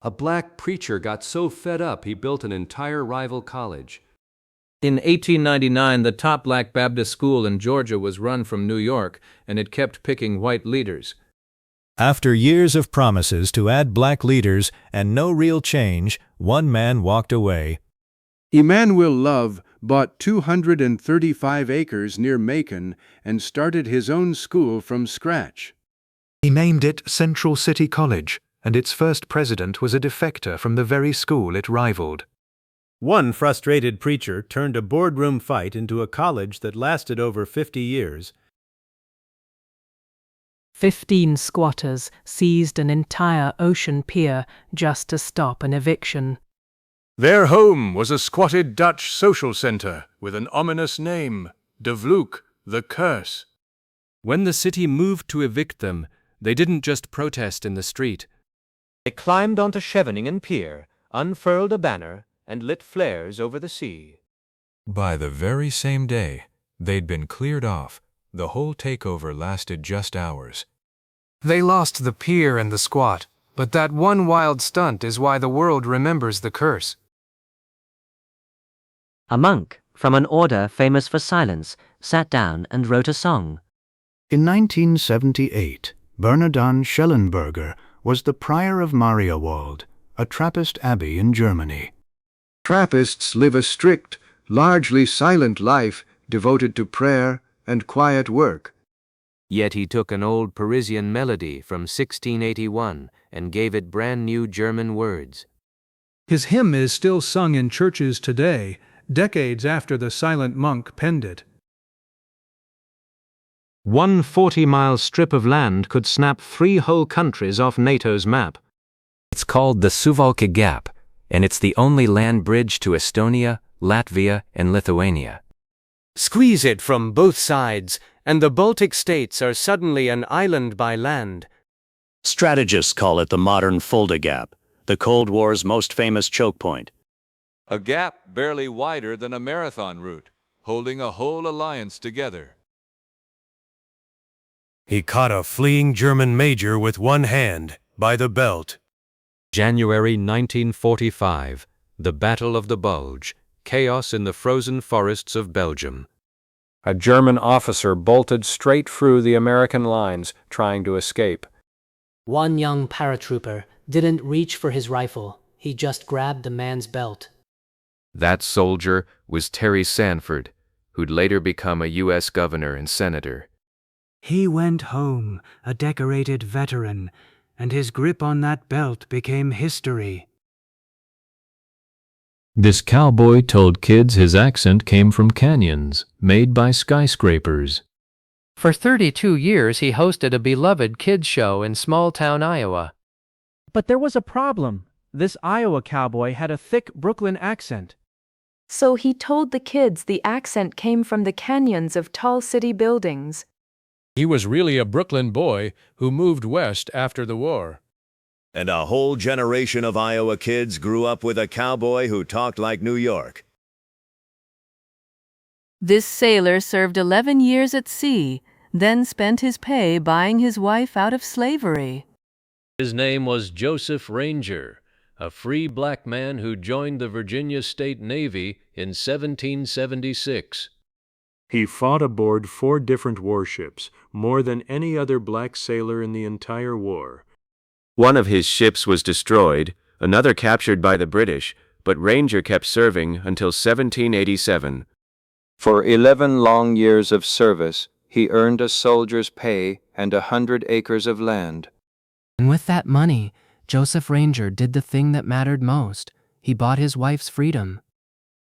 A black preacher got so fed up he built an entire rival college. In 1899, the top black Baptist school in Georgia was run from New York, and it kept picking white leaders. After years of promises to add black leaders and no real change, one man walked away. Emmanuel Love bought 235 acres near Macon and started his own school from scratch. He named it Central City College, and its first president was a defector from the very school it rivaled. One frustrated preacher turned a boardroom fight into a college that lasted over 50 years. 15 squatters seized an entire ocean pier just to stop an eviction. Their home was a squatted Dutch social center with an ominous name, De Vloek, the Curse. When the city moved to evict them, they didn't just protest in the street. They climbed onto Scheveningen Pier, unfurled a banner, and lit flares over the sea. By the very same day, they'd been cleared off. The whole takeover lasted just hours. They lost the pier and the squat, but that one wild stunt is why the world remembers the curse. A monk, from an order famous for silence, sat down and wrote a song. In 1978, Bernardin Schellenberger was the prior of Mariawald, a Trappist abbey in Germany. Trappists live a strict, largely silent life devoted to prayer and quiet work. Yet he took an old Parisian melody from 1681 and gave it brand new German words. His hymn is still sung in churches today, decades after the silent monk penned it. One 40-mile strip of land could snap 3 whole countries off NATO's map. It's called the Suwalki Gap, and it's the only land bridge to Estonia, Latvia, and Lithuania. Squeeze it from both sides, and the Baltic states are suddenly an island by land. Strategists call it the modern Fulda Gap, the Cold War's most famous choke point. A gap barely wider than a marathon route, holding a whole alliance together. He caught a fleeing German major with one hand, by the belt. January 1945, the Battle of the Bulge, chaos in the frozen forests of Belgium. A German officer bolted straight through the American lines, trying to escape. One young paratrooper didn't reach for his rifle. He just grabbed the man's belt. That soldier was Terry Sanford, who'd later become a U.S. governor and senator. He went home, a decorated veteran, and his grip on that belt became history. This cowboy told kids his accent came from canyons, made by skyscrapers. For 32 years he hosted a beloved kids show in small-town Iowa. But there was a problem. This Iowa cowboy had a thick Brooklyn accent. So he told the kids the accent came from the canyons of tall city buildings. He was really a Brooklyn boy who moved west after the war. And a whole generation of Iowa kids grew up with a cowboy who talked like New York. This sailor served 11 years at sea, then spent his pay buying his wife out of slavery. His name was Joseph Ranger, a free black man who joined the Virginia State Navy in 1776. He fought aboard 4 different warships, more than any other black sailor in the entire war. One of his ships was destroyed, another captured by the British, but Ranger kept serving until 1787. For 11 long years of service, he earned a soldier's pay and 100 acres of land. And with that money, Joseph Ranger did the thing that mattered most. He bought his wife's freedom.